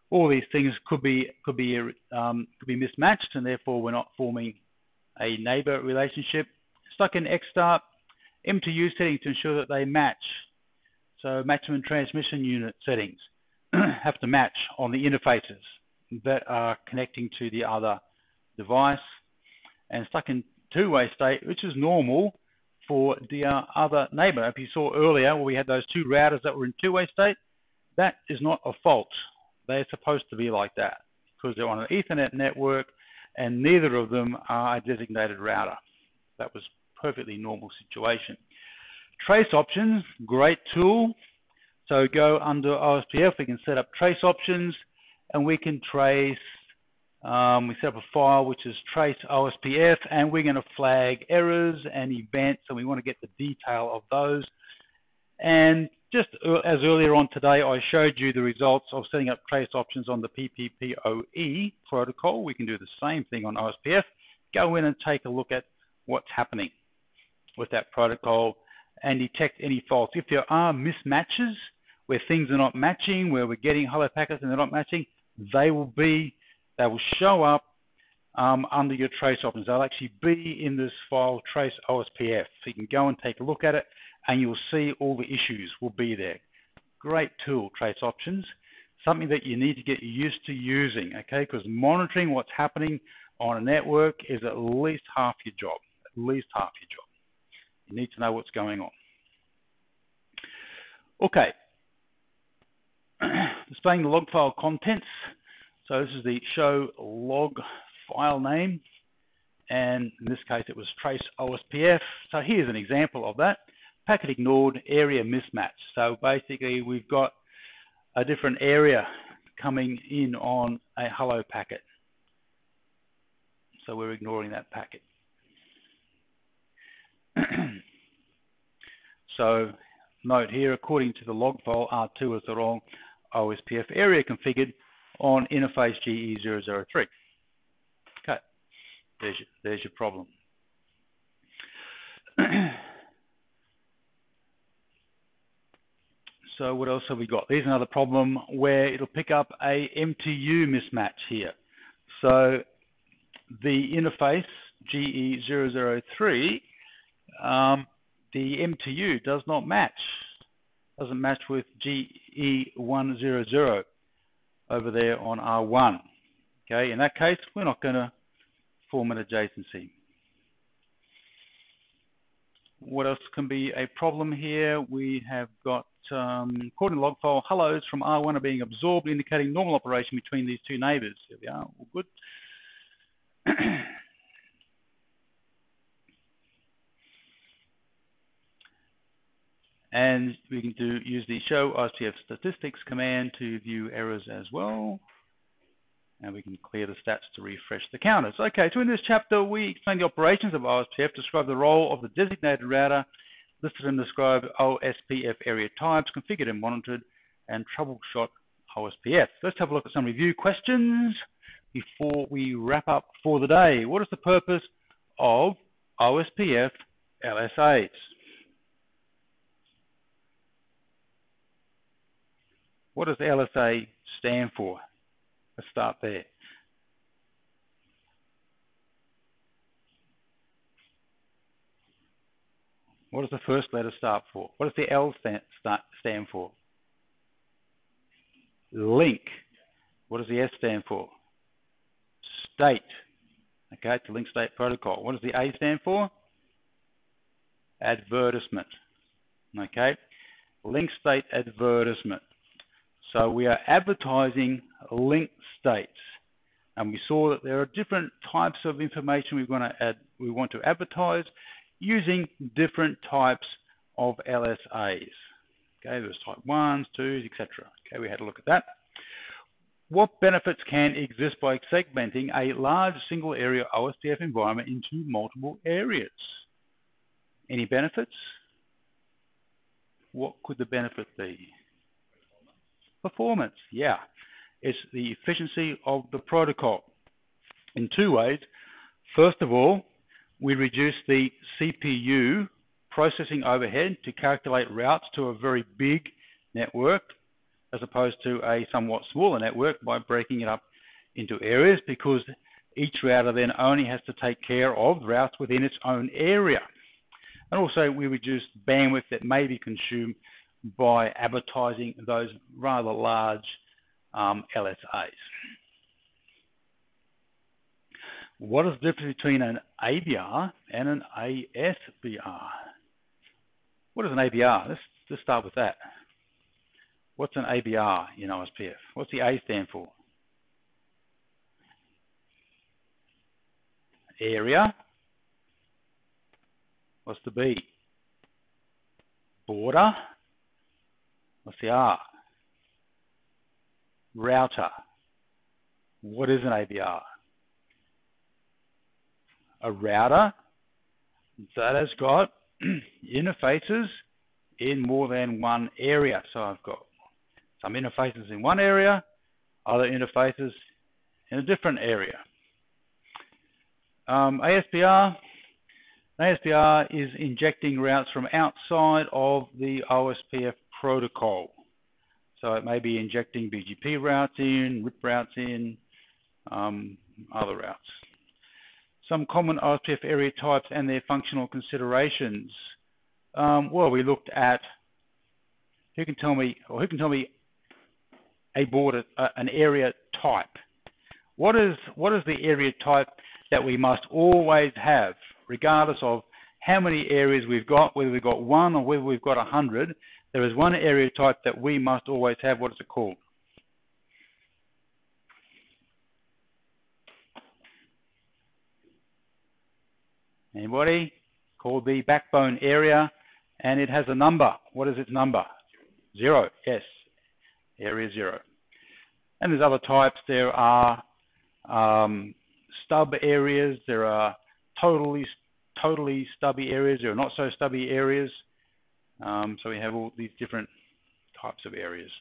Speaker 1: all these things could be mismatched, and therefore we're not forming a neighbor relationship. Stuck in XStart, MTU settings to ensure that they match. So maximum transmission unit settings have to match on the interfaces that are connecting to the other device. And stuck in two-way state, which is normal for the other neighbor. If you saw earlier where we had those two routers that were in two-way state, that is not a fault. They're supposed to be like that because they're on an Ethernet network and neither of them are a designated router. That was a perfectly normal situation. Trace options, great tool. So go under OSPF, we can set up trace options and we can trace, we set up a file which is trace OSPF, and we're going to flag errors and events, and we want to get the detail of those. And just as earlier on today, I showed you the results of setting up trace options on the PPPoE protocol. We can do the same thing on OSPF. Go in and take a look at what's happening with that protocol and detect any faults. If there are mismatches where things are not matching, where we're getting hello packets and they're not matching, they will show up under your trace options. They'll actually be in this file, trace OSPF. So you can go and take a look at it and you'll see all the issues will be there. Great tool, trace options. Something that you need to get used to using, okay? Because monitoring what's happening on a network is at least half your job, at least half your job. You need to know what's going on. Okay. Displaying the log file contents. So this is the show log file name, and in this case it was trace OSPF. So here's an example of that. Packet ignored, area mismatch. So basically we've got a different area coming in on a hello packet. So we're ignoring that packet. So note here, according to the log file, R2 is the wrong OSPF area configured on interface GE003. Okay, there's your problem. So what else have we got? There's another problem where it'll pick up a MTU mismatch here. So the interface GE003, the MTU does not match. Doesn't match with GE100 over there on R1. Okay, in that case, we're not going to form an adjacency. What else can be a problem here? We have got, according to log file, hellos from R1 are being absorbed, indicating normal operation between these two neighbors. Here we are, all good. And we can use the show OSPF statistics command to view errors as well. And we can clear the stats to refresh the counters. Okay, so in this chapter, we explain the operations of OSPF, describe the role of the designated router, listed and described OSPF area types, configured and monitored, and troubleshot OSPF. Let's have a look at some review questions before we wrap up for the day. What is the purpose of OSPF LSAs? What does LSA stand for? Let's start there. What does the first letter start for? What does the L stand for? Link. What does the S stand for? State. Okay, it's a link state protocol. What does the A stand for? Advertisement. Okay, link state advertisement. So we are advertising link states, and we saw that there are different types of information we want to advertise using different types of LSAs. Okay, there's type 1s, 2s, etc. Okay, we had a look at that. What benefits can exist by segmenting a large single area OSPF environment into multiple areas? Any benefits? What could the benefit be? Performance, yeah. It's the efficiency of the protocol in two ways. First of all, we reduce the CPU processing overhead to calculate routes to a very big network as opposed to a somewhat smaller network by breaking it up into areas, because each router then only has to take care of routes within its own area. And also we reduce bandwidth that may be consumed by advertising those rather large LSAs. What is the difference between an ABR and an ASBR? What is an ABR? Let's start with that. What's an ABR in OSPF? What's the A stand for? Area. What's the B? Border. What's the R? Router. What is an ABR? A router that has got interfaces in more than one area. So I've got some interfaces in one area, other interfaces in a different area. ASBR is injecting routes from outside of the OSPF protocol. So it may be injecting BGP routes in, RIP routes in, other routes. Some common OSPF area types and their functional considerations. Well, we looked at who can tell me a border, an area type. What is the area type that we must always have, regardless of how many areas we've got, whether we've got one or whether we've got 100? There is one area type that we must always have. What is it called? Anybody? Called the backbone area, and it has a number. What is its number? 0. Yes, area 0. And there's other types. There are stub areas. There are totally stubby areas. There are not so stubby areas. So we have all these different types of areas.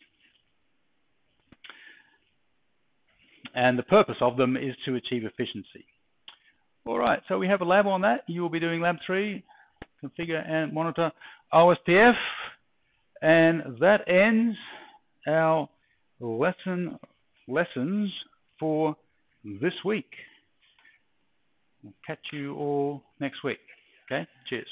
Speaker 1: And the purpose of them is to achieve efficiency. All right, so we have a lab on that. You will be doing lab 3, configure and monitor OSPF. And that ends our lessons for this week. We'll catch you all next week. Okay, cheers.